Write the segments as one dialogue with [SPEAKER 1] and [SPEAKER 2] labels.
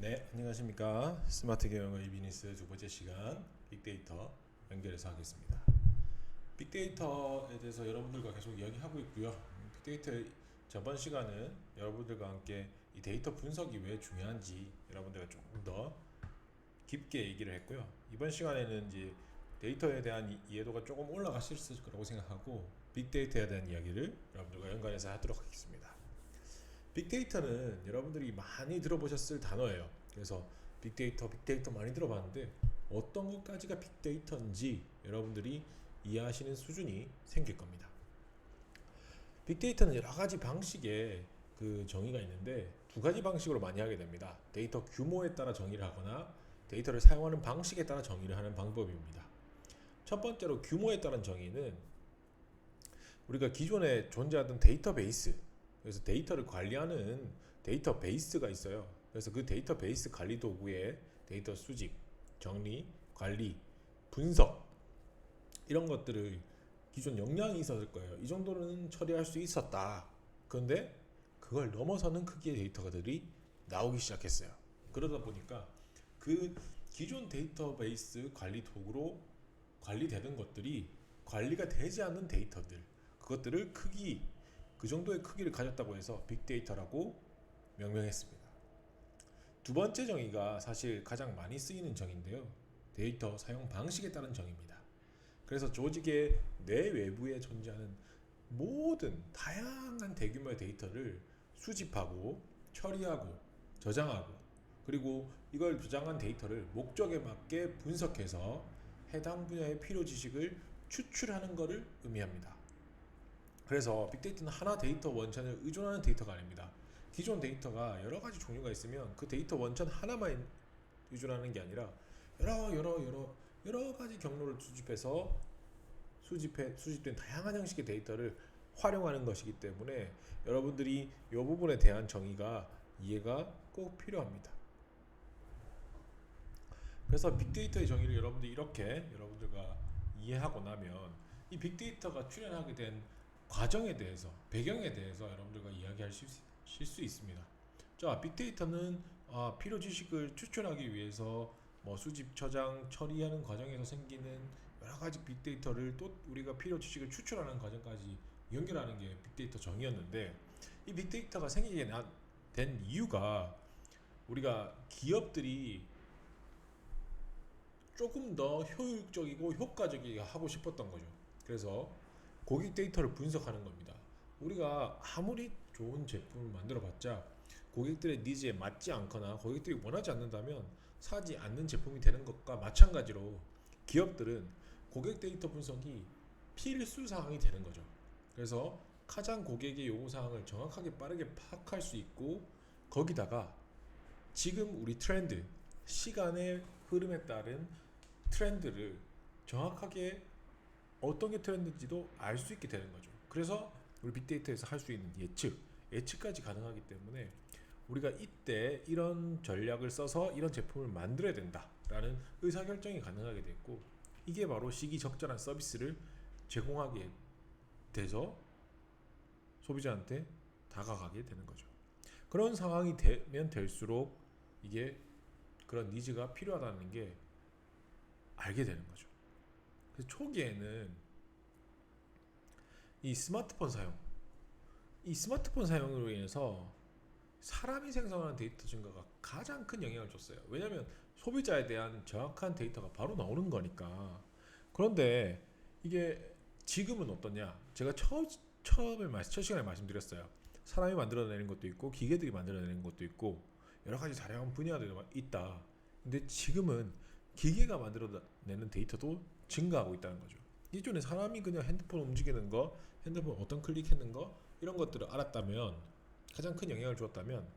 [SPEAKER 1] 네, 안녕하십니까. 스마트 경영의 비즈니스 두 번째 시간 빅데이터 연결해서 하겠습니다. 빅데이터에 대해서 여러분들과 계속 이야기하고 있고요. 빅데이터 저번 시간은 여러분들과 함께 이 데이터 분석이 왜 중요한지 여러분들과 조금 더 깊게 얘기를 했고요. 이번 시간에는 이제 데이터에 대한 이해도가 조금 올라가실 거라고 생각하고 빅데이터에 대한 이야기를 여러분들과 연관해서 하도록 하겠습니다. 빅데이터는 여러분들이 많이 들어보셨을 단어예요. 그래서 빅데이터 많이 들어봤는데 어떤 것까지가 빅데이터인지 여러분들이 이해하시는 수준이 생길 겁니다. 빅데이터는 여러 가지 방식의 그 정의가 있는데 두 가지 방식으로 많이 하게 됩니다. 데이터 규모에 따라 정의를 하거나 데이터를 사용하는 방식에 따라 정의를 하는 방법입니다. 첫 번째로 규모에 따른 정의는 우리가 기존에 존재하던 데이터베이스, 그래서 데이터를 관리하는 데이터베이스가 있어요. 그래서 그 데이터베이스 관리 도구에 데이터 수집, 정리, 관리, 분석 이런 것들을 기존 역량이 있었을 거예요. 이 정도는 처리할 수 있었다. 그런데 그걸 넘어서는 크기의 데이터들이 나오기 시작했어요. 그러다 보니까 그 기존 데이터베이스 관리 도구로 관리되는 것들이 관리가 되지 않는 데이터들, 그것들을 그 정도의 크기를 가졌다고 해서 빅데이터라고 명명했습니다. 두 번째 정의가 사실 가장 많이 쓰이는 정의인데요. 데이터 사용 방식에 따른 정의입니다. 그래서 조직의 내외부에 존재하는 모든 다양한 대규모의 데이터를 수집하고 처리하고 저장하고 그리고 이걸 저장한 데이터를 목적에 맞게 분석해서 해당 분야의 필요 지식을 추출하는 것을 의미합니다. 그래서 빅데이터는 하나 데이터 원천을 의존하는 데이터가 아닙니다. 기존 데이터가 여러 가지 종류가 있으면 그 데이터 원천 하나만 의존하는 게 아니라 여러 가지 경로를 수집된 다양한 형식의 데이터를 활용하는 것이기 때문에 여러분들이 이 부분에 대한 정의가 이해가 꼭 필요합니다. 그래서 빅데이터의 정의를 여러분들이 이렇게 여러분들과 이해하고 나면 이 빅데이터가 출현하게 된 과정에 대해서 배경에 대해서 여러분들과 이야기하실 수 있습니다. 자, 빅데이터는 필요 지식을 추출하기 위해서 뭐 수집, 저장, 처리하는 과정에서 생기는 여러 가지 빅데이터를 또 우리가 필요 지식을 추출하는 과정까지 연결하는 게 빅데이터 정의였는데 이 빅데이터가 생기게 된 이유가 우리가 기업들이 조금 더 효율적이고 효과적이게 하고 싶었던 거죠. 그래서 고객 데이터를 분석하는 겁니다. 우리가 아무리 좋은 제품을 만들어봤자 고객들의 니즈에 맞지 않거나 고객들이 원하지 않는다면 사지 않는 제품이 되는 것과 마찬가지로 기업들은 고객 데이터 분석이 필수 사항이 되는 거죠. 그래서 가장 고객의 요구 사항을 정확하게 빠르게 파악할 수 있고 거기다가 지금 우리 트렌드, 시간의 흐름에 따른 트렌드를 정확하게 어떤 게 트렌드인지도 알 수 있게 되는 거죠. 그래서 우리 빅데이터에서 할 수 있는 예측까지 가능하기 때문에 우리가 이때 이런 전략을 써서 이런 제품을 만들어야 된다라는 의사결정이 가능하게 됐고 이게 바로 시기적절한 서비스를 제공하게 돼서 소비자한테 다가가게 되는 거죠. 그런 상황이 되면 될수록 이게 그런 니즈가 필요하다는 게 알게 되는 거죠. 그래서 초기에는 이 스마트폰 사용으로 인해서 사람이 생성하는 데이터 증가가 가장 큰 영향을 줬어요. 왜냐하면 소비자에 대한 정확한 데이터가 바로 나오는 거니까. 그런데 이게 지금은 어떠냐? 제가 첫 시간에 말씀드렸어요. 사람이 만들어내는 것도 있고 기계들이 만들어내는 것도 있고 여러 가지 다양한 분야들이 있다. 근데 지금은 기계가 만들어내는 데이터도 증가하고 있다는 거죠. 이전에 사람이 그냥 핸드폰 움직이는 거, 핸드폰 어떤 클릭했는 거 이런 것들을 알았다면 가장 큰 영향을 주었다면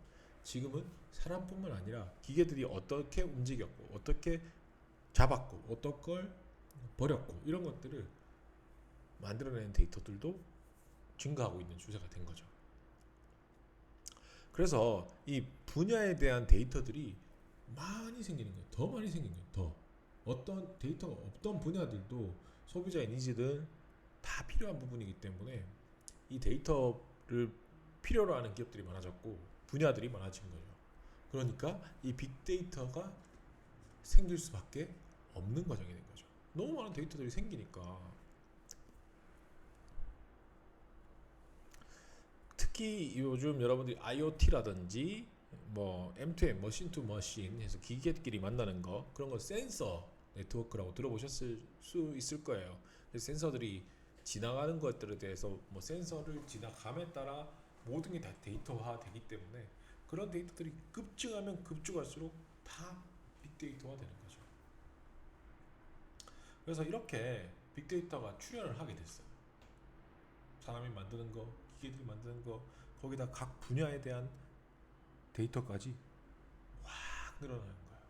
[SPEAKER 1] 지금은 사람뿐만 아니라 기계들이 어떻게 움직였고 어떻게 잡았고 어떤 걸 버렸고 이런 것들을 만들어내는 데이터들도 증가하고 있는 추세가 된 거죠. 그래서 이 분야에 대한 데이터들이 많이 생기는 거예요. 더 많이 생긴 거예요. 더 어떤 데이터가 없던 분야들도 소비자의 니즈든 다 필요한 부분이기 때문에 이 데이터를 필요로 하는 기업들이 많아졌고 분야들이 많아진 거예요. 그러니까 이 빅데이터가 생길 수밖에 없는 과정이 된 거죠. 너무 많은 데이터들이 생기니까. 특히 요즘 여러분들이 IoT라든지 뭐 M2M, 머신 투 머신 해서 기계끼리 만나는 거, 그런 거 센서 네트워크라고 들어보셨을 수 있을 거예요. 센서들이 지나가는 것들에 대해서 뭐 센서를 지나감에 따라 모든 게 다 데이터화 되기 때문에 그런 데이터들이 급증하면 급증할수록 다 빅데이터화 되는 거죠. 그래서 이렇게 빅데이터가 출현을 하게 됐어요. 사람이 만드는 거, 기계들이 만드는 거, 거기다 각 분야에 대한 데이터까지 확 늘어나는 거예요.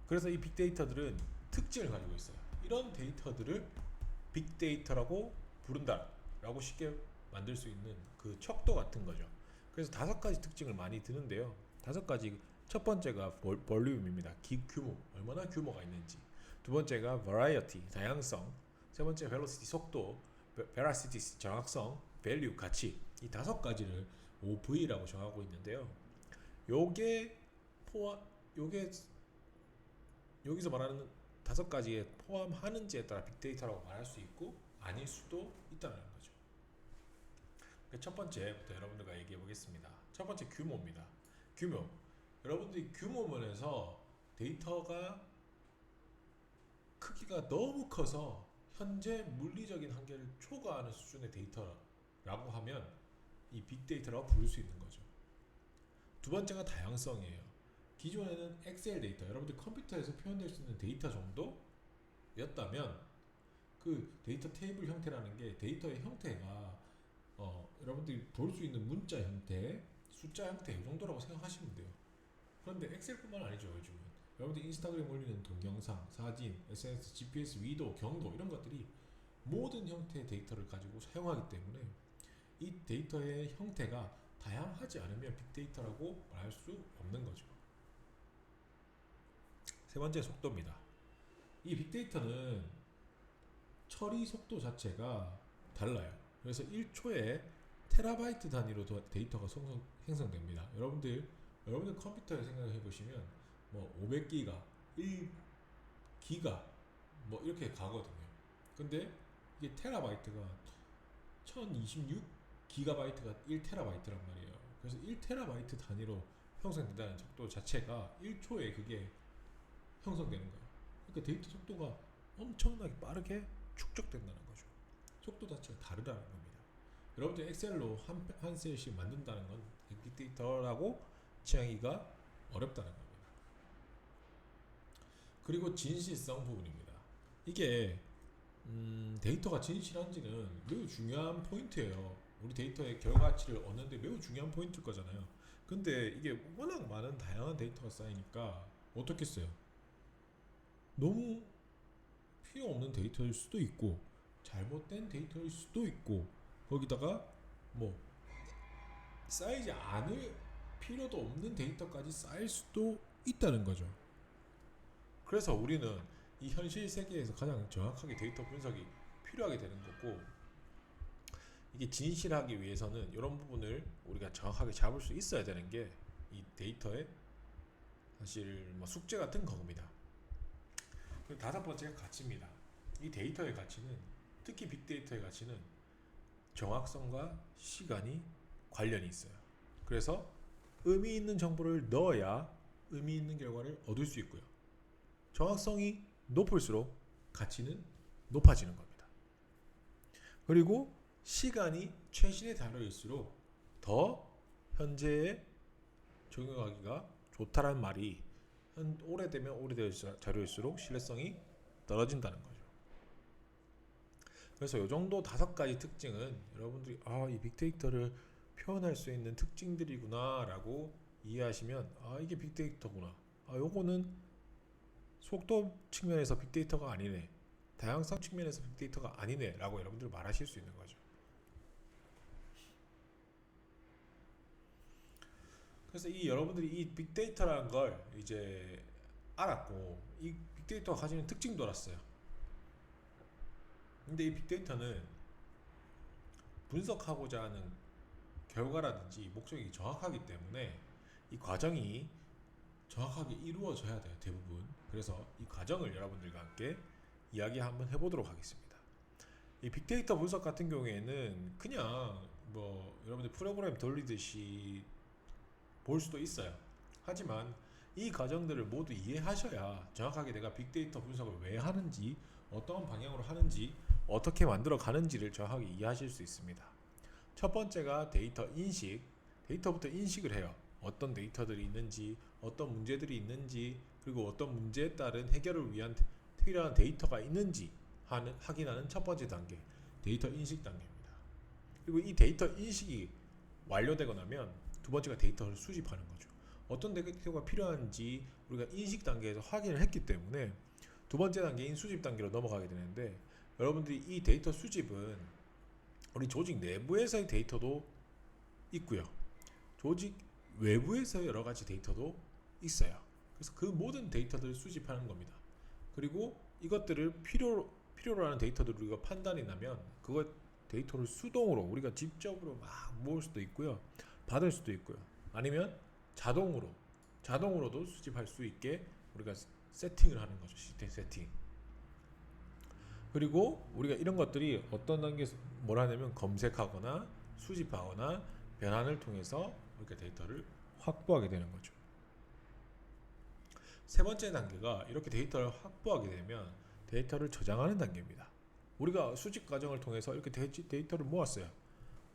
[SPEAKER 1] 그래서 이 빅데이터들은 특징을 가지고 있어요. 이런 데이터들을 빅데이터라고 부른다라고 쉽게 만들 수 있는 그 척도 같은 거죠. 그래서 5가지 특징을 많이 드는데요. 5가지. 첫 번째가 볼륨입니다. 규모, 얼마나 규모가 있는지. 두 번째가 variety, 다양성. 세 번째 velocity, 속도, veracity, 정확성, value, 가치. 이 5가지를 OV라고 정하고 있는데요. 요게 여기서 말하는 5가지에 포함하는지에 따라 빅데이터라고 말할 수 있고 아닐 수도 있다는 거죠. 첫 번째부터 여러분들과 얘기해 보겠습니다. 첫 번째 규모입니다. 규모. 여러분들이 규모 면에서 데이터가 크기가 너무 커서 현재 물리적인 한계를 초과하는 수준의 데이터라고 하면 이 빅데이터라고 부를 수 있는 거죠. 두 번째가 다양성이에요. 기존에는 엑셀 데이터, 여러분들 컴퓨터에서 표현될 수 있는 데이터 정도였다면 그 데이터 테이블 형태라는 게 데이터의 형태가 여러분들이 볼 수 있는 문자 형태, 숫자 형태 이 정도라고 생각하시면 돼요. 그런데 엑셀뿐만 아니죠. 요즘은 여러분들 인스타그램 올리는 동영상, 사진, SNS, GPS, 위도, 경도 이런 것들이 모든 형태의 데이터를 가지고 사용하기 때문에 이 데이터의 형태가 다양하지 않으면 빅데이터라고 말할 수 없는 거죠. 세 번째 속도입니다. 이 빅데이터는 처리 속도 자체가 달라요. 그래서 1초에 테라바이트 단위로 데이터가 생성됩니다. 여러분들 컴퓨터에 생각해 보시면 뭐 500기가, 1기가 뭐 이렇게 가거든요. 근데 이게 테라바이트가 1026기가바이트가 1테라바이트란 말이에요. 그래서 1테라바이트 단위로 형성된다는 속도 자체가 1초에 그게 형성되는 거예요. 그러니까 데이터 속도가 엄청나게 빠르게 축적된다는 거죠. 속도 자체가 다르다는 겁니다. 여러분들 엑셀로 한 셀씩 만든다는 건 빅데이터라고 취하기가 어렵다는 겁니다. 그리고 진실성 부분입니다. 이게 데이터가 진실한지는 매우 중요한 포인트예요. 우리 데이터의 결과치를 얻는데 매우 중요한 포인트일 거잖아요. 근데 이게 워낙 많은 다양한 데이터가 쌓이니까 어떻겠어요? 너무 필요 없는 데이터일 수도 있고 잘못된 데이터일 수도 있고 거기다가 뭐 쌓이지 않을 필요도 없는 데이터까지 쌓일 수도 있다는 거죠. 그래서 우리는 이 현실 세계에서 가장 정확하게 데이터 분석이 필요하게 되는 거고, 이게 진실하기 위해서는 이런 부분을 우리가 정확하게 잡을 수 있어야 되는 게 이 데이터의 사실 뭐 숙제 같은 겁니다. 그리고 5번째가 가치입니다. 이 데이터의 가치는, 특히 빅데이터의 가치는 정확성과 시간이 관련이 있어요. 그래서 의미 있는 정보를 넣어야 의미 있는 결과를 얻을 수 있고요. 정확성이 높을수록 가치는 높아지는 겁니다. 그리고 시간이 최신의 단어일수록 더 현재에 적용하기가 좋다라는 말이 오래되면 오래될 자료일수록 신뢰성이 떨어진다는 거죠. 그래서 이 정도 5가지 특징은 여러분들이 이 빅데이터를 표현할 수 있는 특징들이구나 라고 이해하시면 이게 빅데이터구나, 요거는 속도 측면에서 빅데이터가 아니네, 다양성 측면에서 빅데이터가 아니네 라고 여러분들 말하실 수 있는 거죠. 그래서 여러분들이 이 빅데이터라는 걸 이제 알았고 이 빅데이터가 가지는 특징도 알았어요. 근데 이 빅데이터는 분석하고자 하는 결과라든지 목적이 정확하기 때문에 이 과정이 정확하게 이루어져야 돼요, 대부분. 그래서 이 과정을 여러분들과 함께 이야기 한번 해보도록 하겠습니다. 이 빅데이터 분석 같은 경우에는 그냥 뭐 여러분들 프로그램 돌리듯이 볼 수도 있어요. 하지만 이 과정들을 모두 이해하셔야 정확하게 내가 빅데이터 분석을 왜 하는지, 어떤 방향으로 하는지, 어떻게 만들어 가는지를 정확하게 이해하실 수 있습니다. 첫 번째가 데이터 인식. 데이터부터 인식을 해요. 어떤 데이터들이 있는지, 어떤 문제들이 있는지, 그리고 어떤 문제에 따른 해결을 위한 필요한 데이터가 있는지 확인하는 첫 번째 단계, 데이터 인식 단계입니다. 그리고 이 데이터 인식이 완료되고 나면 두 번째가 데이터를 수집하는 거죠. 어떤 데이터가 필요한지 우리가 인식 단계에서 확인을 했기 때문에 두 번째 단계인 수집 단계로 넘어가게 되는데, 여러분들이 이 데이터 수집은 우리 조직 내부에서의 데이터도 있고요, 조직 외부에서의 여러 가지 데이터도 있어요. 그래서 그 모든 데이터들을 수집하는 겁니다. 그리고 이것들을 필요로 하는 데이터들을 우리가 판단이 나면 그것 데이터를 수동으로 우리가 직접으로 막 모을 수도 있고요, 받을 수도 있고요, 아니면 자동으로도 수집할 수 있게 우리가 세팅을 하는 거죠. 시스템 세팅. 그리고 우리가 이런 것들이 어떤 단계에서 뭘 하냐면 검색하거나 수집하거나 변환을 통해서 우리가 데이터를 확보하게 되는 거죠. 세 번째 단계가 이렇게 데이터를 확보하게 되면 데이터를 저장하는 단계입니다. 우리가 수집 과정을 통해서 이렇게 데이터를 모았어요.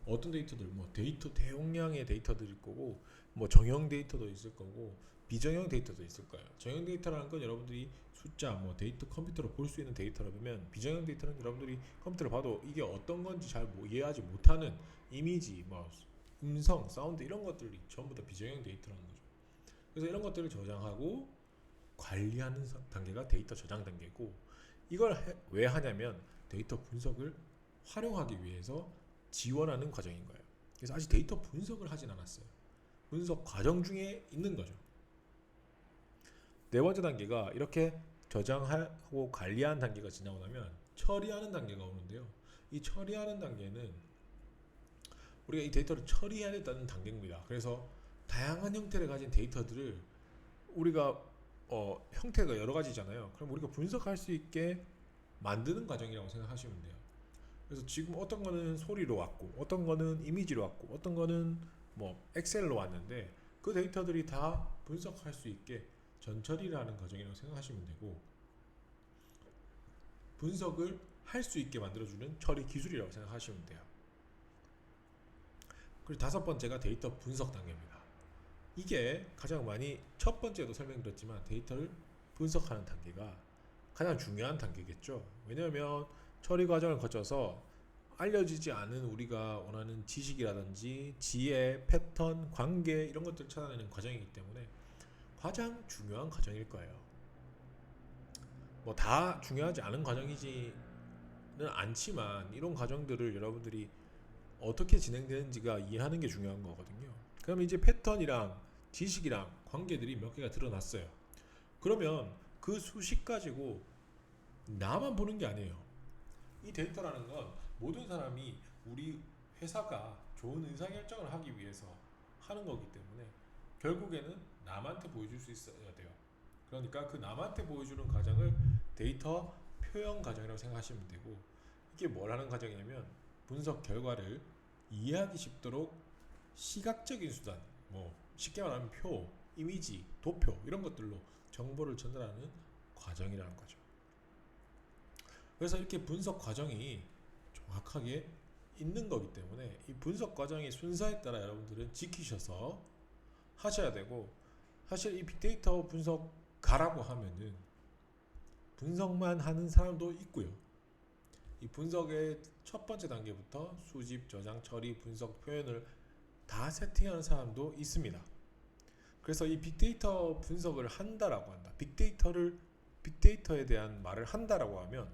[SPEAKER 1] 어떤 데이터들, 뭐 데이터 대용량의 데이터들일 거고, 뭐 정형 데이터도 있을 거고, 비정형 데이터도 있을 거예요. 정형 데이터라는 건 여러분들이 숫자, 뭐 데이터 컴퓨터로 볼 수 있는 데이터라면, 비정형 데이터는 여러분들이 컴퓨터로 봐도 이게 어떤 건지 잘 이해하지 못하는 이미지, 뭐 음성, 사운드 이런 것들이 전부 다 비정형 데이터라는 거죠. 그래서 이런 것들을 저장하고 관리하는 단계가 데이터 저장 단계고, 이걸 왜 하냐면 데이터 분석을 활용하기 위해서 지원하는 과정인 거예요. 그래서 아직 데이터 분석을 하진 않았어요. 분석 과정 중에 있는 거죠. 네 번째 단계가 이렇게 저장하고 관리하는 단계가 지나고 나면 처리하는 단계가 오는데요. 이 처리하는 단계는 우리가 이 데이터를 처리해야 된다는 단계입니다. 그래서 다양한 형태를 가진 데이터들을 우리가 형태가 여러 가지잖아요. 그럼 우리가 분석할 수 있게 만드는 과정이라고 생각하시면 돼요. 그래서 지금 어떤 거는 소리로 왔고, 어떤 거는 이미지로 왔고, 어떤 거는 뭐 엑셀로 왔는데 그 데이터들이 다 분석할 수 있게 전처리를 하는 과정이라고 생각하시면 되고, 분석을 할 수 있게 만들어주는 처리 기술이라고 생각하시면 돼요. 그리고 다섯 번째가 데이터 분석 단계입니다. 이게 가장 많이, 첫 번째도 설명드렸지만 데이터를 분석하는 단계가 가장 중요한 단계겠죠. 왜냐하면 처리 과정을 거쳐서 알려지지 않은 우리가 원하는 지식이라든지 지혜, 패턴, 관계 이런 것들을 찾아내는 과정이기 때문에 가장 중요한 과정일 거예요. 뭐 다 중요하지 않은 과정이지는 않지만 이런 과정들을 여러분들이 어떻게 진행되는지가 이해하는 게 중요한 거거든요. 그럼 이제 패턴이랑 지식이랑 관계들이 몇 개가 드러났어요. 그러면 그 수식 가지고 나만 보는 게 아니에요. 이 데이터라는 건 모든 사람이 우리 회사가 좋은 의사결정을 하기 위해서 하는 거기 때문에 결국에는 남한테 보여줄 수 있어야 돼요. 그러니까 그 남한테 보여주는 과정을 데이터 표현 과정이라고 생각하시면 되고, 이게 뭘 하는 과정이냐면 분석 결과를 이해하기 쉽도록 시각적인 수단, 뭐 쉽게 말하면 표, 이미지, 도표 이런 것들로 정보를 전달하는 과정이라는 거죠. 그래서 이렇게 분석 과정이 정확하게 있는 거기 때문에 이 분석 과정의 순서에 따라 여러분들은 지키셔서 하셔야 되고, 사실 이 빅데이터 분석가라고 하면은 분석만 하는 사람도 있고요. 이 분석의 첫 번째 단계부터 수집, 저장, 처리, 분석, 표현을 다 세팅하는 사람도 있습니다. 그래서 이 빅데이터 분석을 한다라고 한다. 빅데이터에 대한 말을 한다라고 하면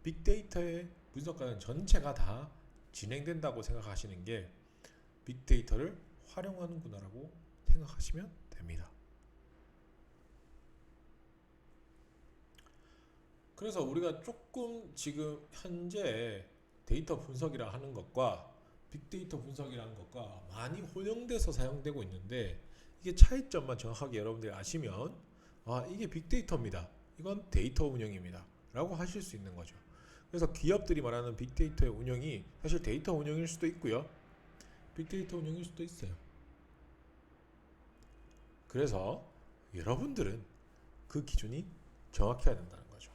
[SPEAKER 1] 빅데이터의 분석 과정 전체가 다 진행된다고 생각하시는 게 빅데이터를 활용하는구나라고 생각하시면 됩니다. 그래서 우리가 조금 지금 현재 데이터 분석이라 하는 것과 빅데이터 분석이라는 것과 많이 혼용돼서 사용되고 있는데, 이게 차이점만 정확하게 여러분들이 아시면 이게 빅데이터입니다. 이건 데이터 운영입니다. 라고 하실 수 있는 거죠. 그래서 기업들이 말하는 빅데이터의 운영이 사실 데이터 운영일 수도 있고요. 빅데이터 운영일 수도 있어요. 그래서 여러분들은 그 기준이 정확해야 된다는 거죠.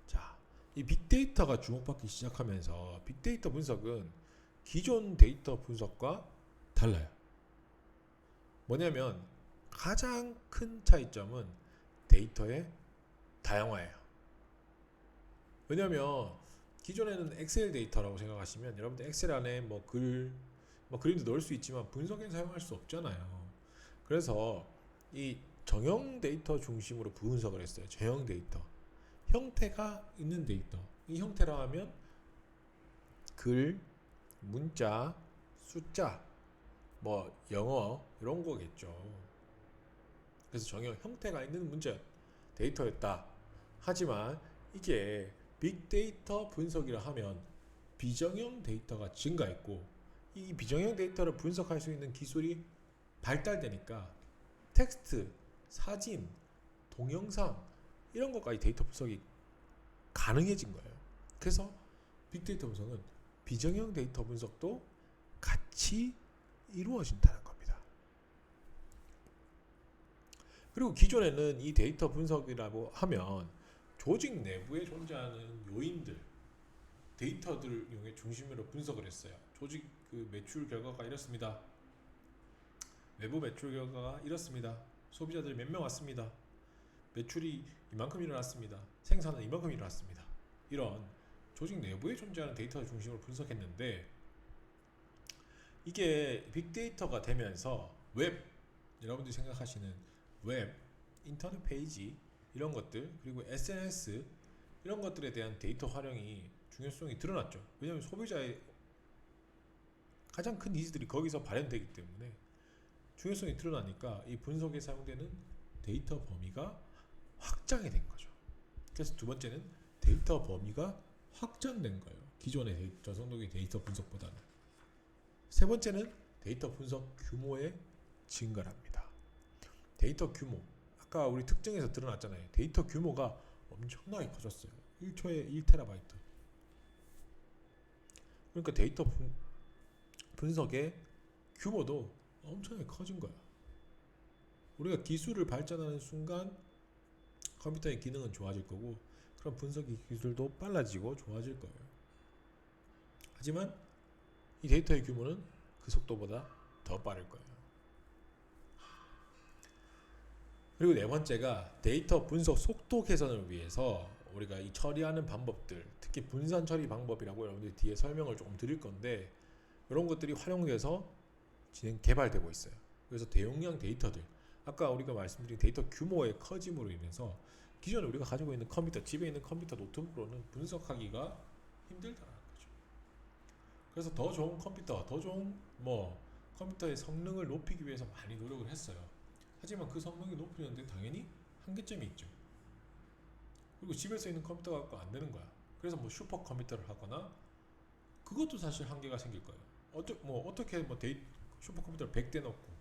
[SPEAKER 1] 자, 이 빅데이터가 주목받기 시작하면서 빅데이터 분석은 기존 데이터 분석과 달라요. 뭐냐면 가장 큰 차이점은 데이터의 다양화예요. 왜냐면 기존에는 엑셀 데이터라고 생각하시면 여러분들 엑셀 안에 뭐 그림도 넣을 수 있지만 분석에 사용할 수 없잖아요. 그래서 이 정형 데이터 중심으로 분석을 했어요. 정형 데이터. 형태가 있는 데이터. 이 형태라 하면 글, 문자, 숫자, 뭐 영어 이런 거겠죠. 그래서 정형 형태가 있는 문제 데이터였다. 하지만 이게 빅데이터 분석이라 하면 비정형 데이터가 증가했고 이 비정형 데이터를 분석할 수 있는 기술이 발달되니까 텍스트, 사진, 동영상 이런 것까지 데이터 분석이 가능해진 거예요. 그래서 빅데이터 분석은 비정형 데이터 분석도 같이 이루어진다는 겁니다. 그리고 기존에는 이 데이터 분석이라고 하면 조직 내부에 존재하는 요인들, 데이터들을 이용해 중심으로 분석을 했어요. 조직 그 매출 결과가 이렇습니다. 외부 매출 결과가 이렇습니다. 소비자들이 몇 명 왔습니다. 매출이 이만큼 일어났습니다. 생산은 이만큼 일어났습니다. 이런 조직 내부에 존재하는 데이터 중심으로 분석했는데 이게 빅데이터가 되면서 웹, 여러분들이 생각하시는 웹, 인터넷 페이지 이런 것들 그리고 SNS 이런 것들에 대한 데이터 활용이 중요성이 드러났죠. 왜냐하면 소비자의 가장 큰 니즈들이 거기서 발현되기 때문에 중요성이 드러나니까 이 분석에 사용되는 데이터 범위가 확장이 된 거죠. 그래서 두 번째는 데이터 범위가 확장된 거예요. 기존의 저성능의 데이터 분석보다는. 세 번째는 데이터 분석 규모의 증가랍니다. 데이터 규모 아까 우리 특징에서 드러났잖아요. 데이터 규모가 엄청나게 커졌어요. 1초에 1테라바이트. 그러니까 데이터 분석의 규모도 엄청나게 커진 거야. 우리가 기술을 발전하는 순간 컴퓨터의 기능은 좋아질 거고 그런 분석 기술도 빨라지고 좋아질 거예요. 하지만 이 데이터의 규모는 그 속도보다 더 빠를 거예요. 그리고 네 번째가 데이터 분석 속도 개선을 위해서 우리가 이 처리하는 방법들, 특히 분산 처리 방법이라고 여러분들이 뒤에 설명을 조금 드릴 건데 이런 것들이 활용돼서 개발되고 있어요. 그래서 대용량 데이터들, 아까 우리가 말씀드린 데이터 규모의 커짐으로 인해서 기존에 우리가 가지고 있는 컴퓨터, 집에 있는 컴퓨터, 노트북으로는 분석하기가 힘들다는 거죠. 그래서 더 좋은 컴퓨터, 더 좋은 컴퓨터의 성능을 높이기 위해서 많이 노력을 했어요. 하지만 그 성능이 높이는데 당연히 한계점이 있죠. 그리고 집에서 있는 컴퓨터 갖고 안 되는 거야. 그래서 슈퍼 컴퓨터를 하거나 그것도 사실 한계가 생길 거예요. 어떻게 슈퍼 컴퓨터를 100대 넣고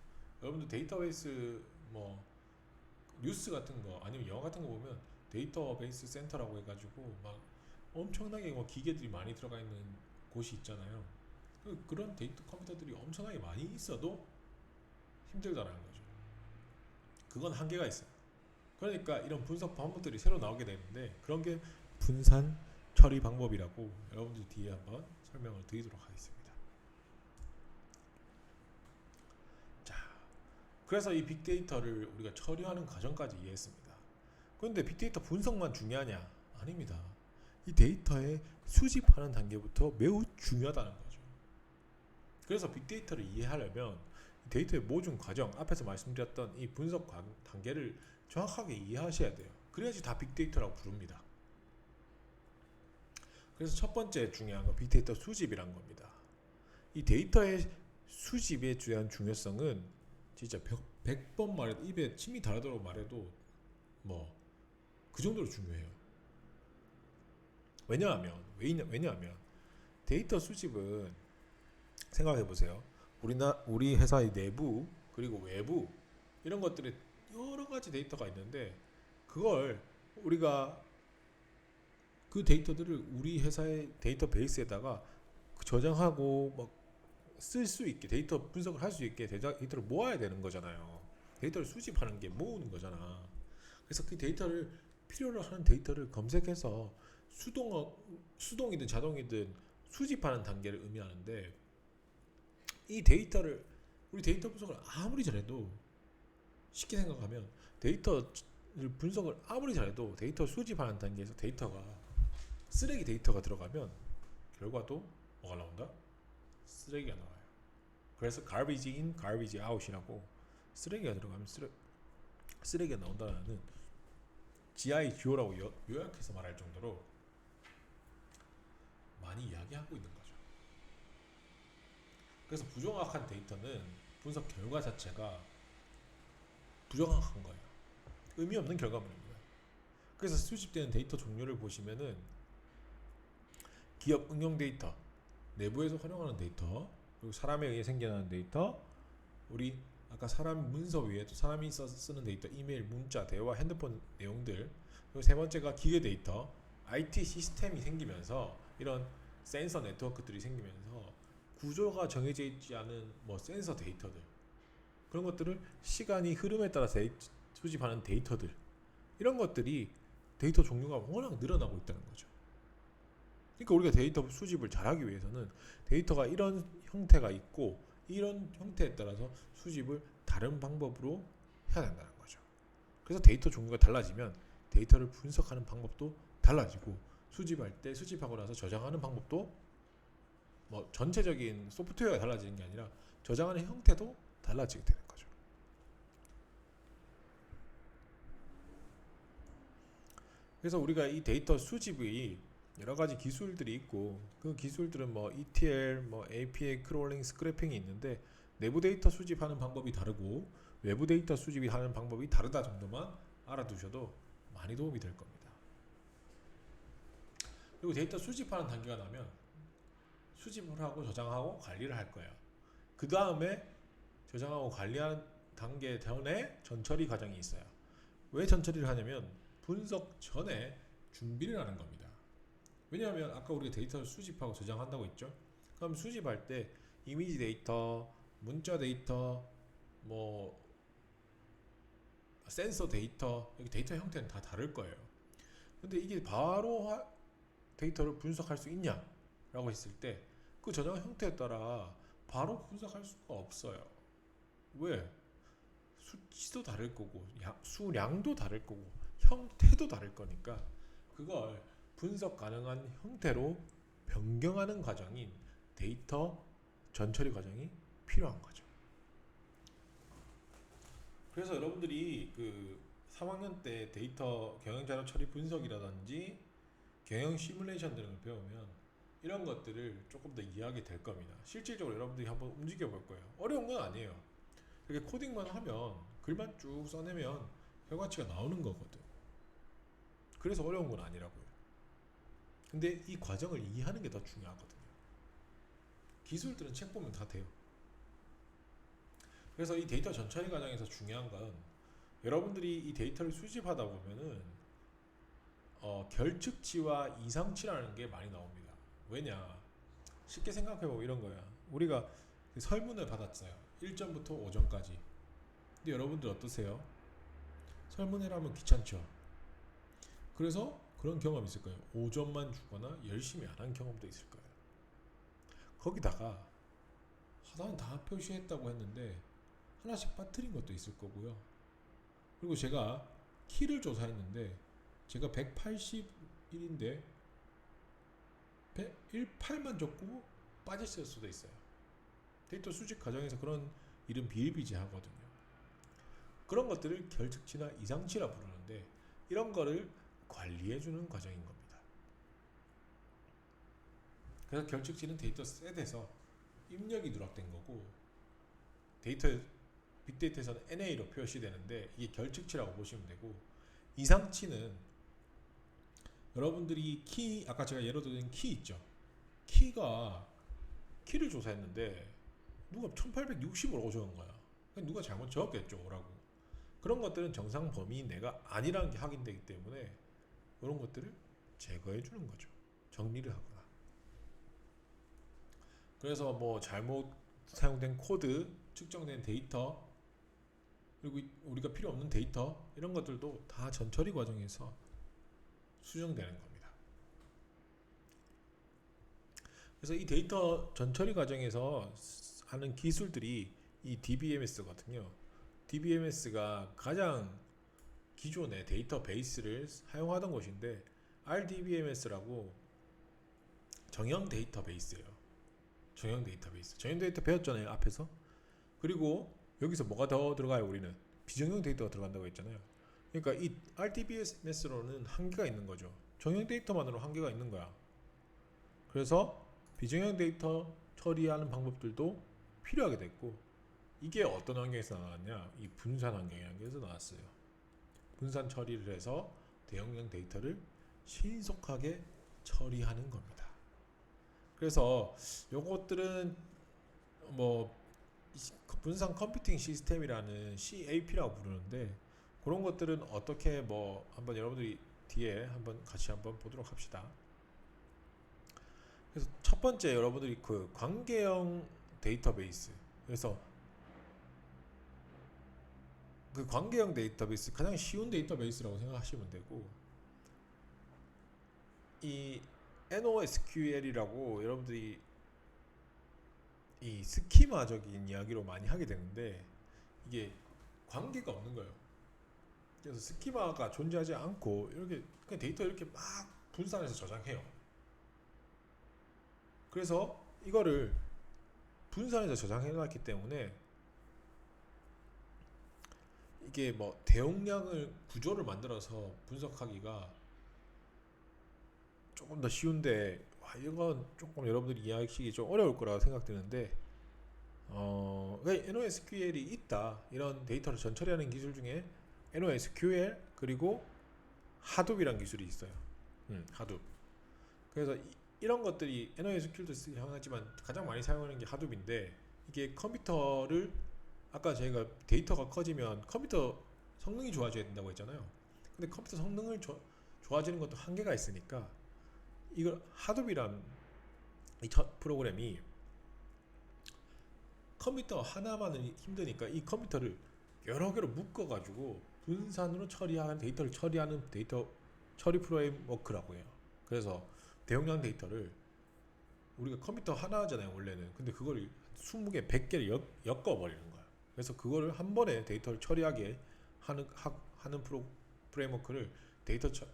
[SPEAKER 1] 여러분들 데이터베이스 뉴스 같은 거 아니면 영화 같은 거 보면 데이터베이스 센터라고 해가지고 막 엄청나게 기계들이 많이 들어가 있는 곳이 있잖아요. 그런 데이터 컴퓨터들이 엄청나게 많이 있어도 힘들다라는 거죠. 그건 한계가 있어요. 그러니까 이런 분석 방법들이 새로 나오게 되는데 그런 게 분산 처리 방법이라고 여러분들 뒤에 한번 설명을 드리도록 하겠습니다. 자, 그래서 이 빅데이터를 우리가 처리하는 과정까지 이해했습니다. 그런데 빅데이터 분석만 중요하냐? 아닙니다. 이 데이터의 수집하는 단계부터 매우 중요하다는 거죠. 그래서 빅데이터를 이해하려면 데이터의 모든 과정, 앞에서 말씀드렸던 이 분석 단계를 정확하게 이해하셔야 돼요. 그래야지 다 빅데이터라고 부릅니다. 그래서 첫 번째 중요한 건 빅데이터 수집이란 겁니다. 이 데이터의 수집에 대한 중요성은 진짜 100번 말해도 입에 침이 다르도록 말해도 그 정도로 중요해요. 왜냐하면 데이터 수집은 생각해 보세요. 우리 회사의 내부 그리고 외부 이런 것들에 여러 가지 데이터가 있는데 그걸 우리가 그 데이터들을 우리 회사의 데이터베이스에다가 저장하고 막 쓸 수 있게 데이터 분석을 할 수 있게 데이터를 모아야 되는 거잖아요. 데이터를 수집하는 게 모으는 거잖아. 그래서 그 데이터를 필요로 하는 데이터를 검색해서 수동이든 자동이든 수집하는 단계를 의미하는데 이 데이터를 우리 데이터 분석을 아무리 잘해도 쉽게 생각하면 데이터를 분석을 아무리 잘해도 데이터 수집하는 단계에서 데이터가 쓰레기 데이터가 들어가면 결과도 뭐가 나온다? 쓰레기가 나와요. 그래서 garbage in, garbage out이라고 쓰레기가 들어가면 쓰레기가 나온다는 GIGO라고 요약해서 말할 정도로 많이 이야기하고 있는 거죠. 그래서 부정확한 데이터는 분석 결과 자체가 부정확한 거예요. 의미 없는 결과물입니다. 그래서 수집되는 데이터 종류를 보시면은 기업 응용 데이터, 내부에서 활용하는 데이터, 그리고 사람에 의해 생겨나는 데이터, 우리 아까 사람 문서 외에도 사람이 쓰는 데이터, 이메일, 문자, 대화, 핸드폰 내용들, 그리고 세 번째가 기계 데이터, IT 시스템이 생기면서 이런 센서 네트워크들이 생기면서 구조가 정해져 있지 않은 뭐 센서 데이터들, 그런 것들을 시간이 흐름에 따라 수집하는 데이터들, 이런 것들이 데이터 종류가 워낙 늘어나고 있다는 거죠. 그러니까 우리가 데이터 수집을 잘하기 위해서는 데이터가 이런 형태가 있고 이런 형태에 따라서 수집을 다른 방법으로 해야 된다는 거죠. 그래서 데이터 종류가 달라지면 데이터를 분석하는 방법도 달라지고 수집할 때 수집하고 나서 저장하는 방법도 뭐 전체적인 소프트웨어가 달라지는 게 아니라 저장하는 형태도 달라지게 되는 거죠. 그래서 우리가 이 데이터 수집의 여러 가지 기술들이 있고 그 기술들은 뭐 ETL, 뭐 API 크롤링, 스크래핑이 있는데 내부 데이터 수집하는 방법이 다르고 외부 데이터 수집하는 방법이 다르다 정도만 알아두셔도 많이 도움이 될 겁니다. 그리고 데이터 수집하는 단계가 나면 수집을 하고 저장하고 관리를 할 거예요. 그 다음에 저장하고 관리하는 단계 전에 전처리 과정이 있어요. 왜 전처리를 하냐면 분석 전에 준비를 하는 겁니다. 왜냐하면 아까 우리가 데이터를 수집하고 저장한다고 했죠. 그럼 수집할 때 이미지 데이터, 문자 데이터, 뭐 센서 데이터, 데이터 형태는 다 다를 거예요. 근데 이게 바로 데이터를 분석할 수 있냐라고 했을 때 그 저장 형태에 따라 바로 분석할 수가 없어요. 왜? 수치도 다를 거고 수량도 다를 거고 형태도 다를 거니까 그걸 분석 가능한 형태로 변경하는 과정인 데이터 전처리 과정이 필요한 거죠. 그래서 여러분들이 그 3학년 때 데이터 경영자료 처리 분석이라든지 경영 시뮬레이션 등을 배우면 이런 것들을 조금 더 이해하게 될 겁니다. 실질적으로 여러분들이 한번 움직여 볼 거예요. 어려운 건 아니에요. 이렇게 코딩만 하면 글만 쭉 써내면 결과치가 나오는 거거든. 그래서 어려운 건 아니라고요. 근데 이 과정을 이해하는 게 더 중요하거든요. 기술들은 책 보면 다 돼요. 그래서 이 데이터 전처리 과정에서 중요한 건 여러분들이 이 데이터를 수집하다 보면은 결측치와 이상치라는 게 많이 나옵니다. 왜냐? 쉽게 생각해보면 이런 거야. 우리가 설문을 받았어요. 1점부터 5점까지. 근데 여러분들 어떠세요? 설문회라면 귀찮죠? 그래서 그런 경험 있을 거예요. 5점만 주거나 열심히 안 한 경험도 있을 거예요. 거기다가 나는 다 표시했다고 했는데 하나씩 빠뜨린 것도 있을 거고요. 그리고 제가 키를 조사했는데 제가 181인데 118만 적고 빠졌을 수도 있어요. 데이터 수집 과정에서 그런 일은 비일비재하거든요. 그런 것들을 결측치나 이상치라 부르는데 이런 거를 관리해주는 과정인 겁니다. 그래서 결측치는 데이터 셋에서 입력이 누락된 거고 데이터 빅데이터에서는 NA로 표시되는데 이게 결측치라고 보시면 되고 이상치는 여러분들이 키 아까 제가 예로 드린 키 있죠. 키를 조사했는데 누가 1860을 오져온 거야. 누가 잘못 적었겠죠, 라고. 그런 것들은 정상 범위인 내가 아니라는 게 확인되기 때문에 그런 것들을 제거해 주는 거죠. 정리를 하거나. 그래서 뭐 잘못 사용된 코드, 측정된 데이터, 그리고 우리가 필요 없는 데이터 이런 것들도 다 전처리 과정에서 수정되는 겁니다. 그래서 이 데이터 전처리 과정에서 하는 기술들이 이 DBMS거든요. DBMS가 가장 기존의 데이터베이스를 사용하던 것인데 RDBMS라고 정형 데이터베이스예요. 정형 데이터베이스. 정형 데이터 배웠잖아요, 앞에서. 그리고 여기서 뭐가 더 들어가요? 우리는 비정형 데이터가 들어간다고 했잖아요. 그러니까 이 RDBMS로는 한계가 있는 거죠. 정형 데이터만으로 한계가 있는 거야. 그래서 비정형 데이터 처리하는 방법들도 필요하게 됐고, 이게 어떤 환경에서 나왔냐? 이 분산 환경에서 나왔어요. 분산 처리를 해서 대용량 데이터를 신속하게 처리하는 겁니다. 그래서 요것들은 뭐 분산 컴퓨팅 시스템이라는 CAP라고 부르는데, 그런 것들은 어떻게 뭐 한번 여러분들이 뒤에 한번 같이 한번 보도록 합시다. 그래서 첫 번째, 여러분들이 그 관계형 데이터베이스. 그래서 그 관계형 데이터베이스 가장 쉬운 데이터베이스라고 생각하시면 되고, 이 NoSQL이라고 여러분들이 이 스키마적인 이야기로 많이 하게 되는데, 이게 관계가 없는 거예요. 그래서 스키마가 존재하지 않고 이렇게 그냥 데이터 이렇게 막 분산해서 저장해요. 그래서 이거를 분산해서 저장해 놨기 때문에 이게 뭐 대용량을 구조를 만들어서 분석하기가 조금 더 쉬운데, 이건 조금 여러분들이 이해하시기 좀 어려울 거라고 생각되는데, NoSQL이 있다. 이런 데이터를 전처리하는 기술 중에 NoSQL 그리고 하둡이라는 기술이 있어요. 하둡. 그래서 이런 것들이 NoSQL도 사용하지만 가장 많이 사용하는 게 하둡인데, 이게 컴퓨터를, 아까 저희가 데이터가 커지면 컴퓨터 성능이 좋아져야 된다고 했잖아요. 근데 컴퓨터 성능을 좋아지는 것도 한계가 있으니까, 이걸 하둡이란 이 프로그램이 컴퓨터 하나만은 힘드니까 이 컴퓨터를 여러 개로 묶어가지고 분산으로 처리하는 데이터를 처리하는 데이터 처리 프레임워크라고 해요. 그래서 대용량 데이터를 우리가 컴퓨터 하나잖아요, 원래는. 근데 그걸 20개, 100개를 엮어버리는 거야. 그래서 그거를 한 번에 데이터를 처리하게 하는 프레임워크를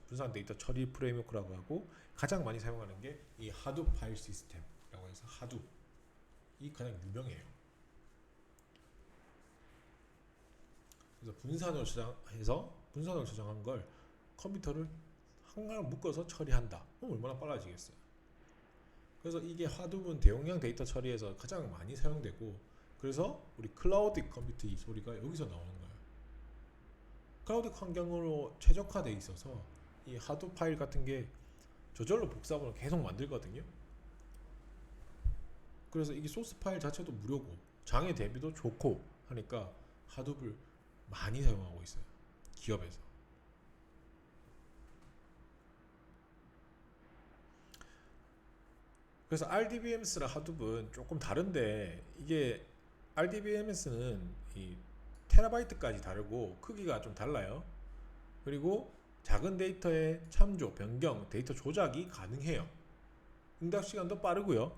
[SPEAKER 1] 분산 데이터 처리 프레임워크라고 하고, 가장 많이 사용하는 게 이 하둡 파일 시스템이라고 해서 하둡. 이 가장 유명해요. 그래서 분산으로 저장한 걸 컴퓨터를 한가로 묶어서 처리한다. 그럼 얼마나 빨라지겠어요. 그래서 이게 하둡은 대용량 데이터 처리에서 가장 많이 사용되고, 그래서 우리 클라우드 컴퓨팅 소리가 여기서 나오는 거예요. 클라우드 환경으로 최적화되어 있어서 이 하둡 파일 같은 게 저절로 복사본을 계속 만들거든요. 그래서 이게 소스 파일 자체도 무료고 장애 대비도 좋고 하니까 하둡을 많이 사용하고 있어요, 기업에서. 그래서 RDBMS랑 하둡은 조금 다른데, 이게 RDBMS는 이 테라바이트까지 다르고 크기가 좀 달라요. 그리고 작은 데이터의 참조, 변경, 데이터 조작이 가능해요. 응답 시간도 빠르고요.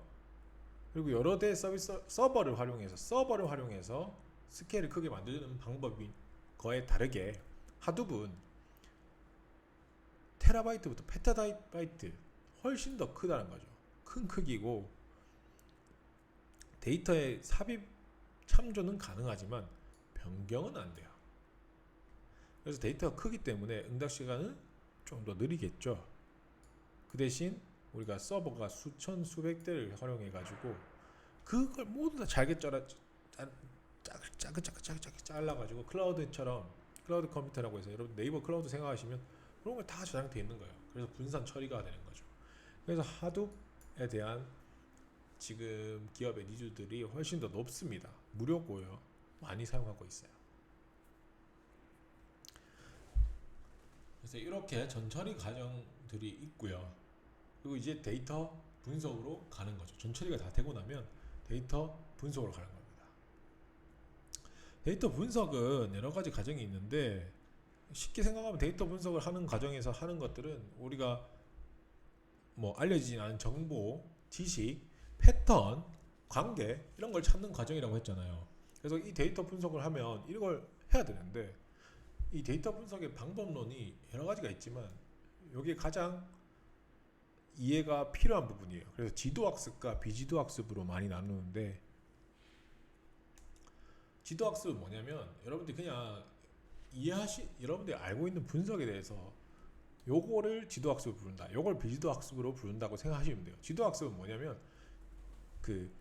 [SPEAKER 1] 그리고 여러 대의 서버를 활용해서 스케일을 크게 만드는 방법인 거에 다르게, 하둡은 테라바이트부터 페타바이트 훨씬 더 크다는 거죠. 큰 크기고, 데이터의 삽입 참조는 가능하지만 변경은 안 돼요. 그래서 데이터가 크기 때문에 응답 시간은 좀 더 느리겠죠. 그 대신 우리가 서버가 수천 수백 대를 활용해 가지고 그걸 모두 다 잘게 잘라가지고 클라우드처럼, 클라우드 컴퓨터라고 해서 여러분 네이버 클라우드 생각하시면 그런 걸 다 저장돼 있는 거예요. 그래서 분산 처리가 되는 거죠. 그래서 하둡에 대한 지금 기업의 니즈들이 훨씬 더 높습니다. 무료고요. 많이 사용하고 있어요. 그래서 이렇게 전처리 과정들이 있고요. 그리고 이제 데이터 분석으로 가는 거죠. 전처리가 다 되고 나면 데이터 분석으로 가는 겁니다. 데이터 분석은 여러 가지 과정이 있는데 쉽게 생각하면 데이터 분석을 하는 과정에서 하는 것들은 우리가 뭐 알려지지 않은 정보, 지식, 패턴, 관계 이런 걸 찾는 과정이라고 했잖아요. 그래서 이 데이터 분석을 하면 이걸 해야 되는데 이 데이터 분석의 방법론이 여러 가지가 있지만 이게 가장 이해가 필요한 부분이에요. 그래서 지도학습과 비지도학습으로 많이 나누는데 지도학습은 뭐냐면 여러분들이 그냥 여러분들이 알고 있는 분석에 대해서 요거를 지도학습으로 부른다, 요걸 비지도학습으로 부른다고 생각하시면 돼요. 지도학습은 뭐냐면 그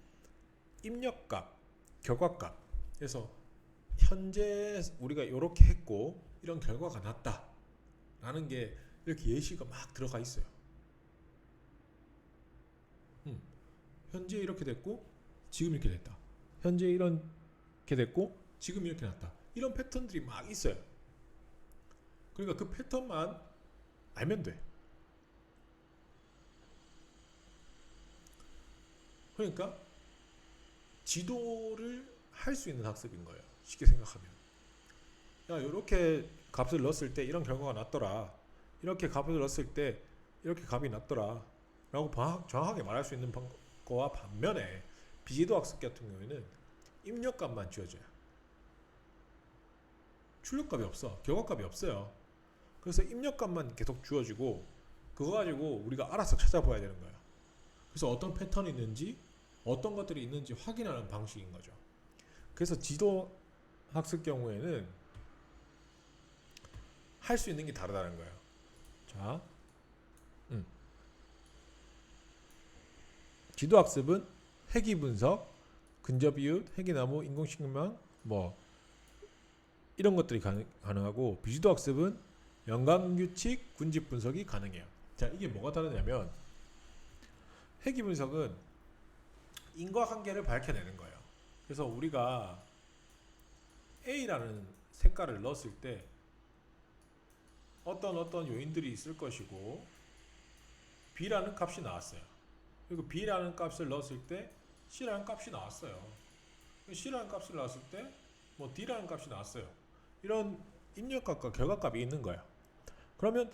[SPEAKER 1] 입력값, 결과값, 그래서 현재 우리가 이렇게 했고 이런 결과가 났다 라는 게 이렇게 예시가 막 들어가 있어요. 현재 이렇게 됐고 지금 이렇게 됐다, 현재 이렇게 됐고 지금 이렇게 났다, 이런 패턴들이 막 있어요. 그러니까 그 패턴만 알면 돼. 그러니까 지도를 할 수 있는 학습인 거예요. 쉽게 생각하면 야 이렇게 값을 넣었을 때 이런 결과가 났더라, 이렇게 값을 넣었을 때 이렇게 값이 났더라 라고 정확하게 말할 수 있는 거와 반면에 비지도 학습 같은 경우에는 입력값만 주어져요. 출력값이 없어, 결과값이 없어요. 그래서 입력값만 계속 주어지고 그거 가지고 우리가 알아서 찾아봐야 되는 거예요. 그래서 어떤 패턴이 있는지 어떤 것들이 있는지 확인하는 방식인 거죠. 그래서 지도 학습 경우에는 할 수 있는 게 다르다는 거예요. 자, 지도 학습은 회귀 분석, 근접 이웃, 회귀나무, 인공식물망 뭐 이런 것들이 가능하고 비지도 학습은 연관규칙, 군집 분석이 가능해요. 자, 이게 뭐가 다르냐면 회귀 분석은 인과관계를 밝혀내는 거예요. 그래서 우리가 A라는 색깔을 넣었을 때 어떤 요인들이 있을 것이고 B라는 값이 나왔어요. 그리고 B라는 값을 넣었을 때 C라는 값이 나왔어요. C라는 값을 넣었을 때 뭐 D라는 값이 나왔어요. 이런 입력값과 결과값이 있는 거예요. 그러면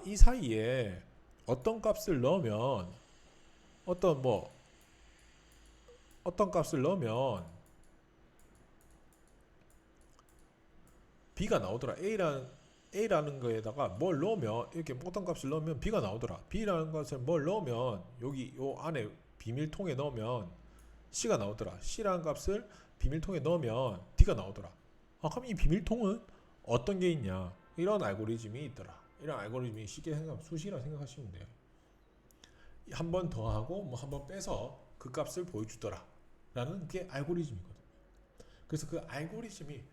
[SPEAKER 1] 이 사이에 어떤 값을 넣으면 어떤 값을 넣으면 B가 나오더라. A라는 거에다가 뭘 넣으면 이렇게 어떤 값을 넣으면 B가 나오더라. B라는 것을 뭘 넣으면 여기 요 안에 비밀통에 넣으면 C가 나오더라. C라는 값을 비밀통에 넣으면 D가 나오더라. 그럼 이 비밀통은 어떤 게 있냐? 이런 알고리즘이 있더라. 이런 알고리즘이 쉽게 생각하면 수식이라 생각하시면 돼요. 한 번 더하고 뭐 한 번 빼서 그 값을 보여주더라 라는 게 알고리즘이거든요. 그래서 그 알고리즘이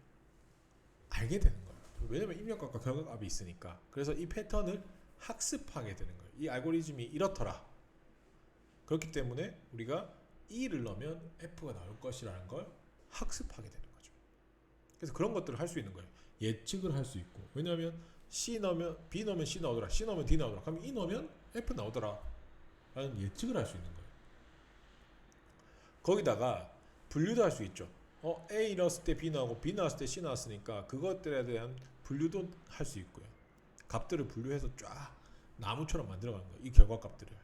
[SPEAKER 1] 알게 되는 거예요. 왜냐면 입력값과 결과값이 있으니까. 그래서 이 패턴을 학습하게 되는 거예요. 이 알고리즘이 이렇더라. 그렇기 때문에 우리가 E를 넣으면 F가 나올 것이라는 걸 학습하게 되는 거죠. 그래서 그런 것들을 할 수 있는 거예요. 예측을 할 수 있고. 왜냐하면 C 넣으면 B 넣으면 C 나오더라, C 넣으면 D 나오더라, 그럼 E 넣으면 F 나오더라 라는 예측을 할 수 있는 거예요. 거기다가 분류도 할 수 있죠. A 넣었을 때 B 나오고 B 나왔을 때 C 나왔으니까 그것들에 대한 분류도 할 수 있고요. 값들을 분류해서 쫙 나무처럼 만들어가는 거예요. 이 결과 값들을.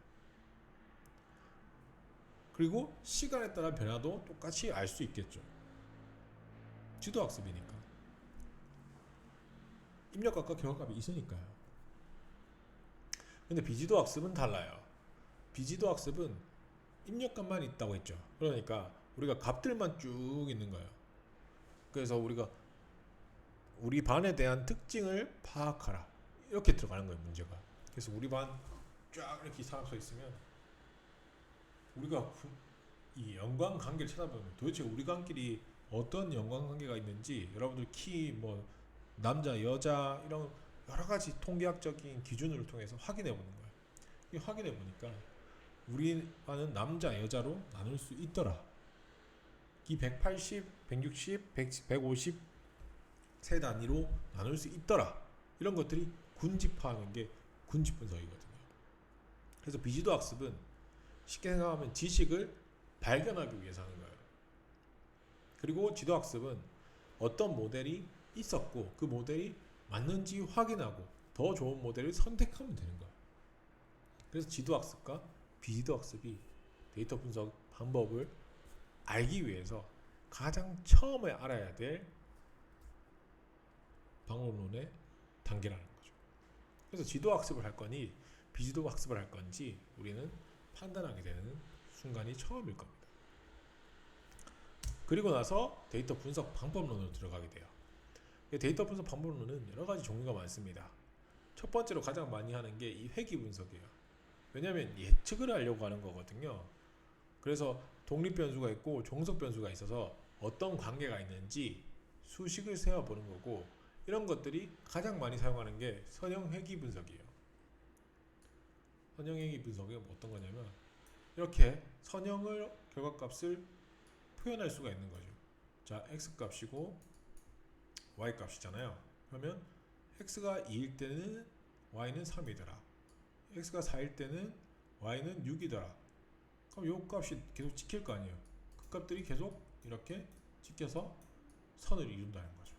[SPEAKER 1] 그리고 시간에 따라 변화도 똑같이 알 수 있겠죠. 지도학습이니까. 입력값과 결과값이 있으니까요. 근데 비지도학습은 달라요. 비지도학습은 입력값만 있다고 했죠. 그러니까 우리가 값들만 쭉 있는 거예요. 그래서 우리가 우리 반에 대한 특징을 파악하라 이렇게 들어가는 거예요, 문제가. 그래서 우리 반 쫙 이렇게 사람 서 있으면 우리가 이 연관관계를 찾아보면 도대체 우리 관끼리 어떤 연관관계가 있는지 여러분들 키 뭐 남자 여자 이런 여러 가지 통계학적인 기준을 통해서 확인해 보는 거예요. 이 확인해 보니까 우리 반은 남자 여자로 나눌 수 있더라. 이 180, 160, 110, 150 세 단위로 나눌 수 있더라. 이런 것들이 군집화하는 게 군집 분석이거든요. 그래서 비지도 학습은 쉽게 생각하면 지식을 발견하기 위해서 하는 거예요. 그리고 지도 학습은 어떤 모델이 있었고 그 모델이 맞는지 확인하고 더 좋은 모델을 선택하면 되는 거예요. 그래서 지도 학습과 비지도 학습이 데이터 분석 방법을 알기 위해서 가장 처음에 알아야 될 방법론의 단계라는 거죠. 그래서 지도 학습을 할 거니 비지도 학습을 할 건지 우리는 판단하게 되는 순간이 처음일 겁니다. 그리고 나서 데이터 분석 방법론으로 들어가게 돼요. 데이터 분석 방법론은 여러 가지 종류가 많습니다. 첫 번째로 가장 많이 하는 게 이 회귀 분석이에요. 왜냐하면 예측을 하려고 하는 거거든요. 그래서 독립 변수가 있고 종속 변수가 있어서 어떤 관계가 있는지 수식을 세워보는 거고, 이런 것들이 가장 많이 사용하는 게 선형 회귀 분석이에요. 선형 회귀 분석이 어떤 거냐면 이렇게 선형을 결과값을 표현할 수가 있는 거죠. 자, x값이고 y값이잖아요. 그러면 x가 2일 때는 y는 3이더라. x가 4일 때는 y는 6이더라. 그럼 요 값이 계속 찍힐 거 아니에요. 그 값들이 계속 이렇게 찍혀서 선을 이룬다는 거죠.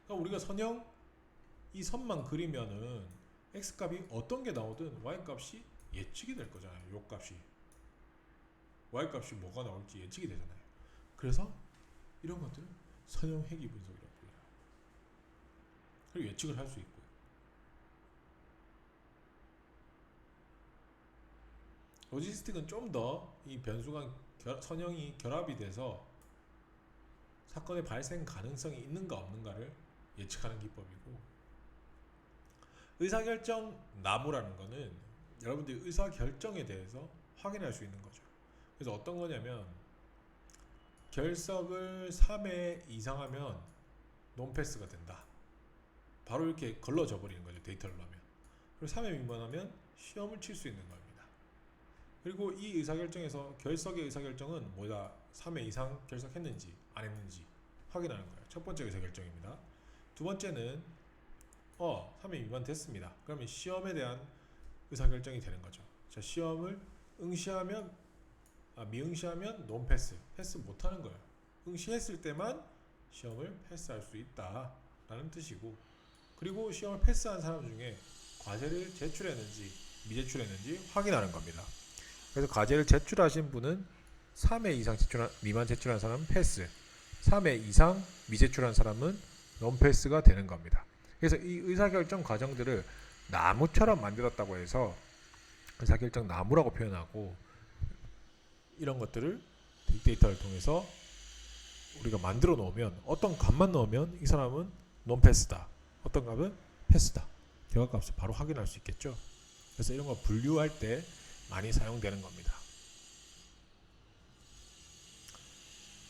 [SPEAKER 1] 그러니까 우리가 선형 이 선만 그리면은 x값이 어떤 게 나오든 y값이 예측이 될 거잖아요. 요 값이 y값이 뭐가 나올지 예측이 되잖아요. 그래서 이런 것들은 선형 회귀 분석이라고 불러요. 그리고 예측을 할 수 있고요. 로지스틱은 좀 더 이 변수가 선형이 결합이 돼서 사건의 발생 가능성이 있는가 없는가를 예측하는 기법이고, 의사결정 나무라는 거는 여러분들이 의사결정에 대해서 확인할 수 있는 거죠. 그래서 어떤 거냐면 결석을 3회 이상 하면 논패스가 된다. 바로 이렇게 걸러져 버리는 거죠. 데이터를 넣으면. 그리고 3회 미만하면 시험을 칠 수 있는 겁니다. 그리고 이 의사결정에서 결석의 의사결정은 뭐다? 3회 이상 결석했는지 안 했는지 확인하는 거예요. 첫 번째 의사결정입니다. 두 번째는 3회 미만 됐습니다. 그러면 시험에 대한 의사결정이 되는 거죠. 자, 시험을 응시하면 미응시하면 논패스, 패스 못하는 거예요. 응시했을 때만 시험을 패스할 수 있다라는 뜻이고, 그리고 시험을 패스한 사람 중에 과제를 제출했는지 미제출했는지 확인하는 겁니다. 그래서 과제를 제출하신 분은 3회 이상 미만 제출한 사람은 패스, 3회 이상 미제출한 사람은 논패스가 되는 겁니다. 그래서 이 의사결정 과정들을 나무처럼 만들었다고 해서 의사결정 나무라고 표현하고, 이런 것들을 빅데이터를 통해서 우리가 만들어 놓으면 어떤 값만 넣으면 이 사람은 논패스다, 어떤 값은 패스다, 결과값을 바로 확인할 수 있겠죠. 그래서 이런 거 분류할 때 많이 사용되는 겁니다.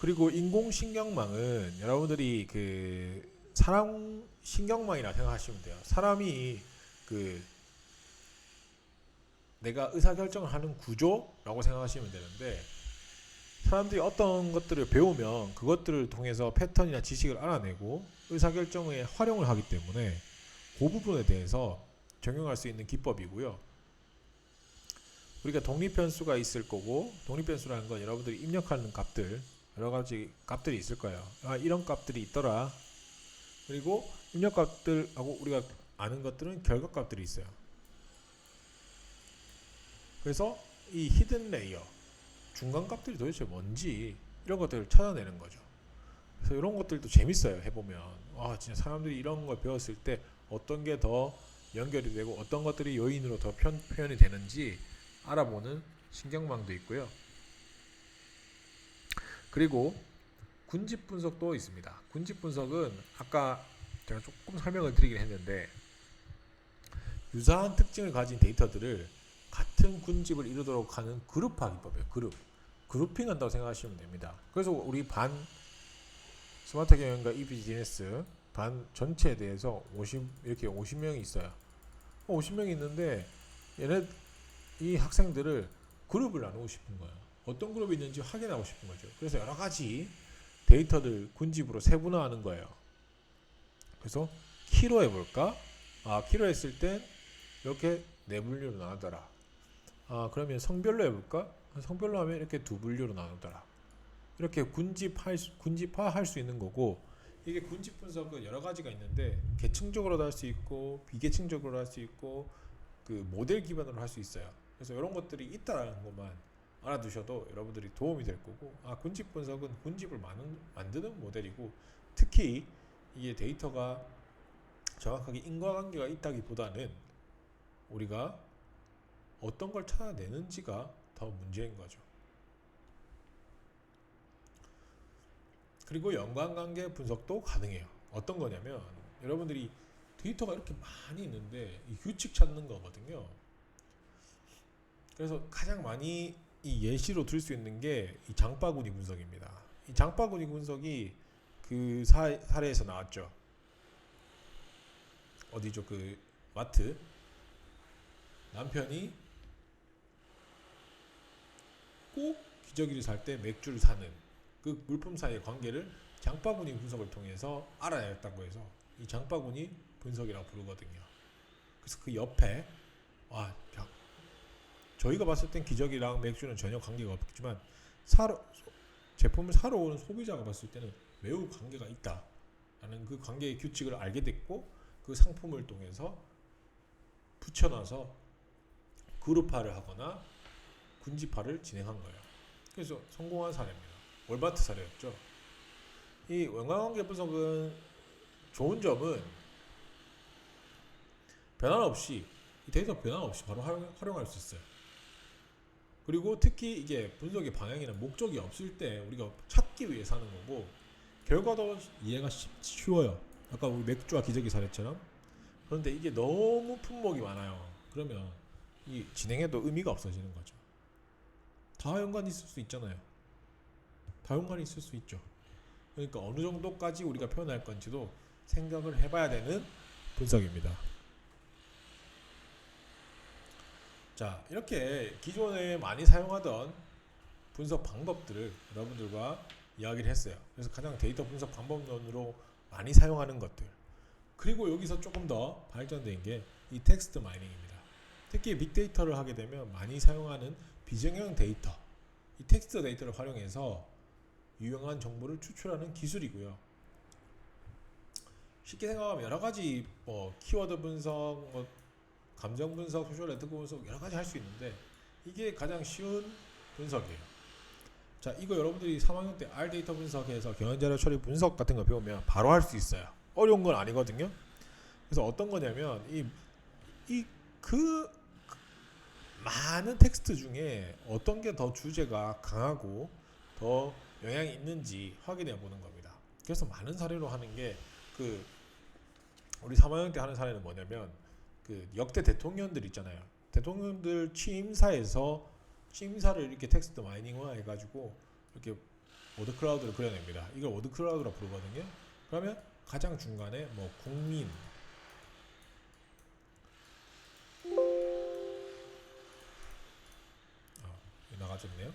[SPEAKER 1] 그리고 인공신경망은 여러분들이 그 사람 신경망이라 생각하시면 돼요. 사람이 그 내가 의사결정을 하는 구조라고 생각하시면 되는데, 사람들이 어떤 것들을 배우면 그것들을 통해서 패턴이나 지식을 알아내고 의사결정에 활용을 하기 때문에 그 부분에 대해서 적용할 수 있는 기법이고요. 우리가 독립변수가 있을 거고, 독립변수라는 건 여러분들이 입력하는 값들, 여러 가지 값들이 있을 거예요. 이런 값들이 있더라. 그리고 입력값들하고 우리가 아는 것들은 결과값들이 있어요. 그래서 이 히든 레이어, 중간값들이 도대체 뭔지 이런 것들을 찾아내는 거죠. 그래서 이런 것들도 재밌어요. 해보면 진짜 사람들이 이런 걸 배웠을 때 어떤 게 더 연결이 되고 어떤 것들이 요인으로 더 표현이 되는지 알아보는 신경망도 있고요. 그리고 군집 분석도 있습니다. 군집 분석은 아까 제가 조금 설명을 드리긴 했는데, 유사한 특징을 가진 데이터들을 같은 군집을 이루도록 하는 그룹화 기법이에요. 그룹핑 한다고 생각하시면 됩니다. 그래서 우리 반 스마트 경영과 이비지네스 반 전체에 대해서 이렇게 50명이 있어요. 50명이 있는데 이 학생들을 그룹을 나누고 싶은 거예요. 어떤 그룹이 있는지 확인하고 싶은 거죠. 그래서 여러 가지 데이터를 군집으로 세분화하는 거예요. 그래서 키로 해볼까? 키로 했을 때 이렇게 네 분류로 나누더라. 그러면 성별로 해볼까? 성별로 하면 이렇게 두 분류로 나누더라. 이렇게 군집화할 수 있는 거고, 이게 군집 분석은 여러 가지가 있는데 계층적으로도 할 수 있고 비계층적으로도 할 수 있고 그 모델 기반으로 할 수 있어요. 그래서 이런 것들이 있다라는 것만 알아두셔도 여러분들이 도움이 될 거고, 군집 분석은 군집을 만드는 모델이고, 특히 이게 데이터가 정확하게 인과관계가 있다기보다는 우리가 어떤 걸 찾아내는지가 더 문제인 거죠. 그리고 연관관계 분석도 가능해요. 어떤 거냐면 여러분들이 데이터가 이렇게 많이 있는데 이 규칙 찾는 거거든요. 그래서 가장 많이 이 예시로 들 수 있는 게 이 장바구니 분석입니다. 이 장바구니 분석이 그 사례에서 나왔죠. 어디죠? 그 마트. 남편이 꼭 기저귀를 살 때 맥주를 사는 그 물품 사이의 관계를 장바구니 분석을 통해서 알아냈다고 해서 이 장바구니 분석이라고 부르거든요. 그래서 그 옆에 저희가 봤을 땐 기저귀랑 맥주는 전혀 관계가 없지만 제품을 사러 오는 소비자가 봤을 때는 매우 관계가 있다라는 그 관계의 규칙을 알게 됐고, 그 상품을 통해서 붙여놔서 그룹화를 하거나 군집화를 진행한 거예요. 그래서 성공한 사례입니다. 월마트 사례였죠. 이 연관관계 분석은 좋은 점은 이 데이터 변화 없이 바로 활용할 수 있어요. 그리고 특히 이게 분석의 방향이나 목적이 없을 때 우리가 찾기 위해서 하는 거고, 결과도 이해가 쉬워요. 아까 우리 맥주와 기저귀 사례처럼. 그런데 이게 너무 품목이 많아요. 그러면 이 진행해도 의미가 없어지는 거죠. 다 연관이 있을 수 있잖아요. 다 연관이 있을 수 있죠. 그러니까 어느 정도까지 우리가 표현할 건지도 생각을 해봐야 되는 분석입니다. 자, 이렇게 기존에 많이 사용하던 분석 방법들을 여러분들과 이야기를 했어요. 그래서 가장 데이터 분석 방법론으로 많이 사용하는 것들, 그리고 여기서 조금 더 발전된 게 이 텍스트 마이닝입니다. 특히 빅데이터를 하게 되면 많이 사용하는 비정형 데이터, 이 텍스트 데이터를 활용해서 유용한 정보를 추출하는 기술이고요. 쉽게 생각하면 여러 가지 키워드 분석, 감정 분석, 소셜 네트워크 분석 여러 가지 할 수 있는데 이게 가장 쉬운 분석이에요. 자, 이거 여러분들이 3학년 때 R 데이터 분석에서 경영자료 처리 분석 같은 거 배우면 바로 할 수 있어요. 어려운 건 아니거든요. 그래서 어떤 거냐면 그 많은 텍스트 중에 어떤 게 더 주제가 강하고 더 영향이 있는지 확인해 보는 겁니다. 그래서 많은 사례로 하는 게 우리 3학년 때 하는 사례는 뭐냐면 역대 대통령들 있잖아요. 대통령들 취임사를 이렇게 텍스트 마이닝화 해가지고 이렇게 워드 클라우드를 그려냅니다. 이걸 워드 클라우드라고 부르거든요. 그러면 가장 중간에 국민, 나가졌네요.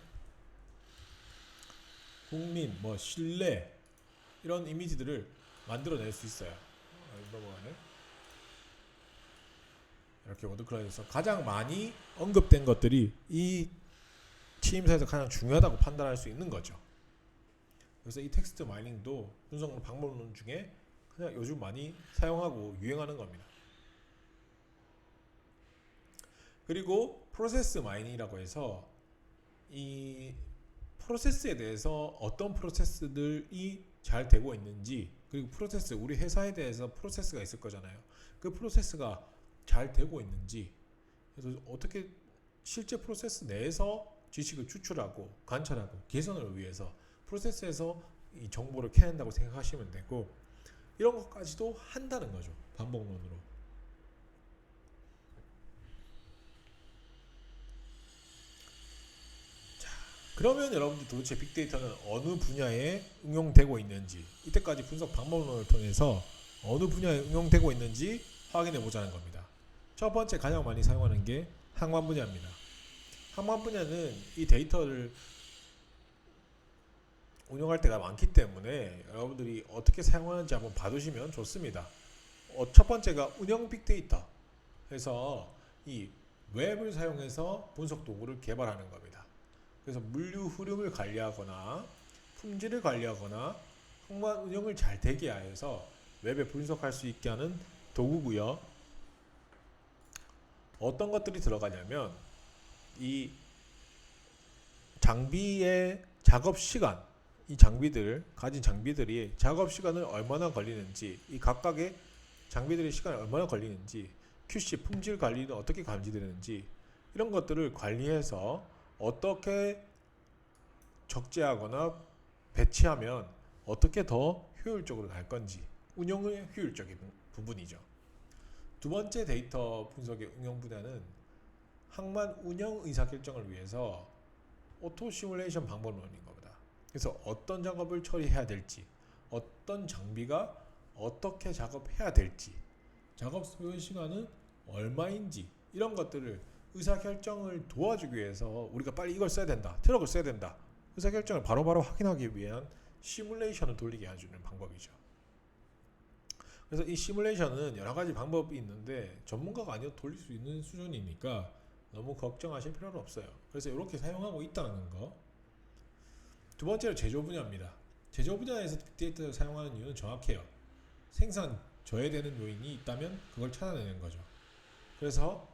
[SPEAKER 1] 국민, 신뢰 이런 이미지들을 만들어낼 수 있어요. 넘어가네. 이렇게 워드 클라우드에서 가장 많이 언급된 것들이 이 취임사에서 가장 중요하다고 판단할 수 있는 거죠. 그래서 이 텍스트 마이닝도 분석 방법론 중에 그냥 요즘 많이 사용하고 유행하는 겁니다. 그리고 프로세스 마이닝이라고 해서 이 프로세스에 대해서 어떤 프로세스들이 잘 되고 있는지, 그리고 우리 회사에 대해서 프로세스가 있을 거잖아요. 그 프로세스가 잘 되고 있는지, 그래서 어떻게 실제 프로세스 내에서 지식을 추출하고 관찰하고 개선을 위해서 프로세스에서 이 정보를 캐낸다고 생각하시면 되고, 이런 것까지도 한다는 거죠. 반복론으로. 그러면 여러분들 도대체 빅데이터는 어느 분야에 응용되고 있는지, 이때까지 분석 방법론을 통해서 어느 분야에 응용되고 있는지 확인해 보자는 겁니다. 첫 번째 가장 많이 사용하는 게 항만 분야입니다. 항만 분야는 이 데이터를 운영할 때가 많기 때문에 여러분들이 어떻게 사용하는지 한번 봐두시면 좋습니다. 첫 번째가 운영 빅데이터 해서 이 웹을 사용해서 분석 도구를 개발하는 겁니다. 그래서 물류 흐름을 관리하거나 품질을 관리하거나 항만 운영을 잘 되게 하여서 웹에 분석할 수 있게 하는 도구고요. 어떤 것들이 들어가냐면 이 장비의 작업 시간, 이 장비들 가진 장비들이 작업 시간을 얼마나 걸리는지, 이 각각의 장비들의 시간이 얼마나 걸리는지, QC 품질 관리는 어떻게 감지되는지 이런 것들을 관리해서 어떻게 적재하거나 배치하면 어떻게 더 효율적으로 갈 건지, 운영의 효율적인 부분이죠. 두 번째 데이터 분석의 응용 분야는 항만 운영 의사결정을 위해서 오토 시뮬레이션 방법론인 겁니다. 그래서 어떤 작업을 처리해야 될지, 어떤 장비가 어떻게 작업해야 될지, 작업 소요 시간은 얼마인지 이런 것들을 의사결정을 도와주기 위해서 우리가 빨리 이걸 써야 된다, 트럭을 써야 된다, 의사결정을 바로바로 확인하기 위한 시뮬레이션을 돌리게 해주는 방법이죠. 그래서 이 시뮬레이션은 여러 가지 방법이 있는데 전문가가 아니어도 돌릴 수 있는 수준이니까 너무 걱정하실 필요는 없어요. 그래서 이렇게 사용하고 있다는 거. 두 번째로 제조 분야입니다. 제조 분야에서 빅데이터를 사용하는 이유는 정확해요. 생산 저해되는 요인이 있다면 그걸 찾아내는 거죠. 그래서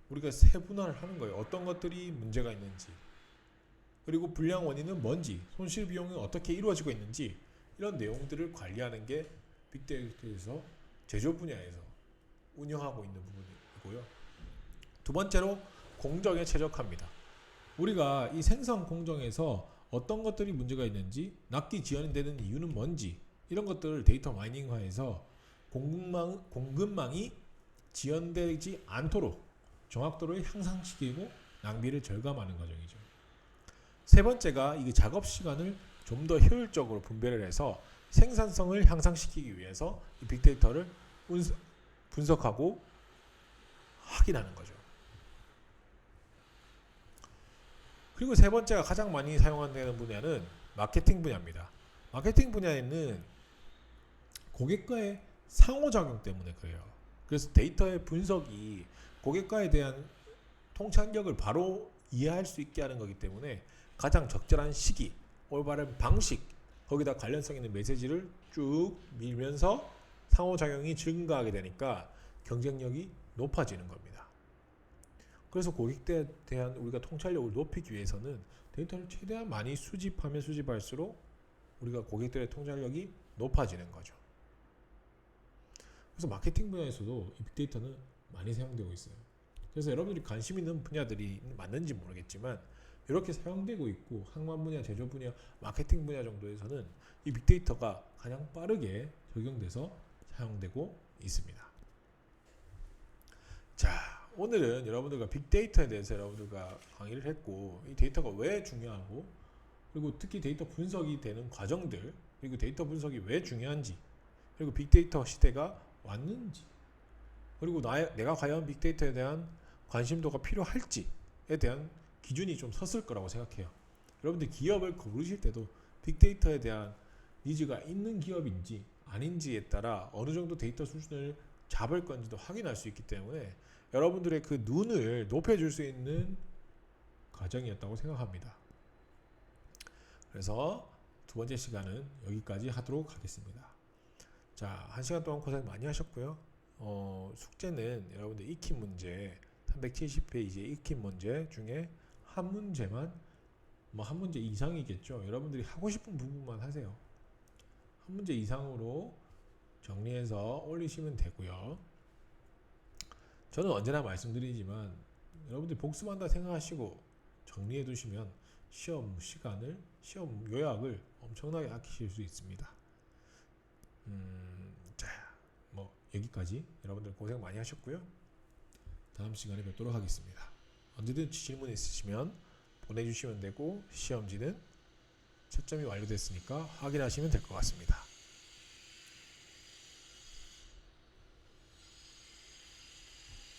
[SPEAKER 1] 우리가 세분화를 하는 거예요. 어떤 것들이 문제가 있는지, 그리고 불량 원인은 뭔지, 손실 비용이 어떻게 이루어지고 있는지 이런 내용들을 관리하는 게 빅데이터에서 제조 분야에서 운영하고 있는 부분이고요. 두 번째로 공정에 최적화입니다. 우리가 이 생산 공정에서 어떤 것들이 문제가 있는지, 납기 지연되는 이유는 뭔지 이런 것들을 데이터 마이닝화해서 공급망이 지연되지 않도록 정확도를 향상시키고 낭비를 절감하는 과정이죠. 세 번째가 이 작업 시간을 좀 더 효율적으로 분배를 해서 생산성을 향상시키기 위해서 이 빅데이터를 분석하고 확인하는 거죠. 그리고 세 번째가 가장 많이 사용되는 분야는 마케팅 분야입니다. 마케팅 분야에는 고객과의 상호작용 때문에 그래요. 그래서 데이터의 분석이 고객과에 대한 통찰력을 바로 이해할 수 있게 하는 거기 때문에 가장 적절한 시기, 올바른 방식, 거기다 관련성 있는 메시지를 쭉 밀면서 상호작용이 증가하게 되니까 경쟁력이 높아지는 겁니다. 그래서 고객에 대한 우리가 통찰력을 높이기 위해서는 데이터를 최대한 많이 수집하면 수집할수록 우리가 고객들의 통찰력이 높아지는 거죠. 그래서 마케팅 분야에서도 이 빅데이터는 많이 사용되고 있어요. 그래서 여러분들이 관심 있는 분야들이 맞는지 모르겠지만 이렇게 사용되고 있고, 항만 분야, 제조 분야, 마케팅 분야 정도에서는 이 빅데이터가 가장 빠르게 적용돼서 사용되고 있습니다. 자, 오늘은 여러분들과 빅데이터에 대해서 여러분들과 강의를 했고, 이 데이터가 왜 중요하고, 그리고 특히 데이터 분석이 되는 과정들, 그리고 데이터 분석이 왜 중요한지, 그리고 빅데이터 시대가 왔는지, 그리고 내가 과연 빅데이터에 대한 관심도가 필요할지에 대한 기준이 좀 섰을 거라고 생각해요. 여러분들 기업을 고르실 때도 빅데이터에 대한 니즈가 있는 기업인지 아닌지에 따라 어느 정도 데이터 수준을 잡을 건지도 확인할 수 있기 때문에 여러분들의 그 눈을 높여줄 수 있는 과정이었다고 생각합니다. 그래서 두 번째 시간은 여기까지 하도록 하겠습니다. 자, 1시간 동안 고생 많이 하셨고요. 숙제는 여러분들 익힌 문제 370페이지의 익힌 문제 중에 한 문제만, 한 문제 이상이겠죠. 여러분들이 하고 싶은 부분만 하세요. 한 문제 이상으로 정리해서 올리시면 되고요. 저는 언제나 말씀드리지만 여러분들이 복습한다 생각하시고 정리해 두시면 시험 시간을, 시험 요약을 엄청나게 아끼실 수 있습니다. 자, 여기까지 여러분들 고생 많이 하셨고요. 다음 시간에 뵙도록 하겠습니다. 언제든지 질문 있으시면 보내주시면 되고, 시험지는 채점이 완료됐으니까 확인하시면 될 것 같습니다.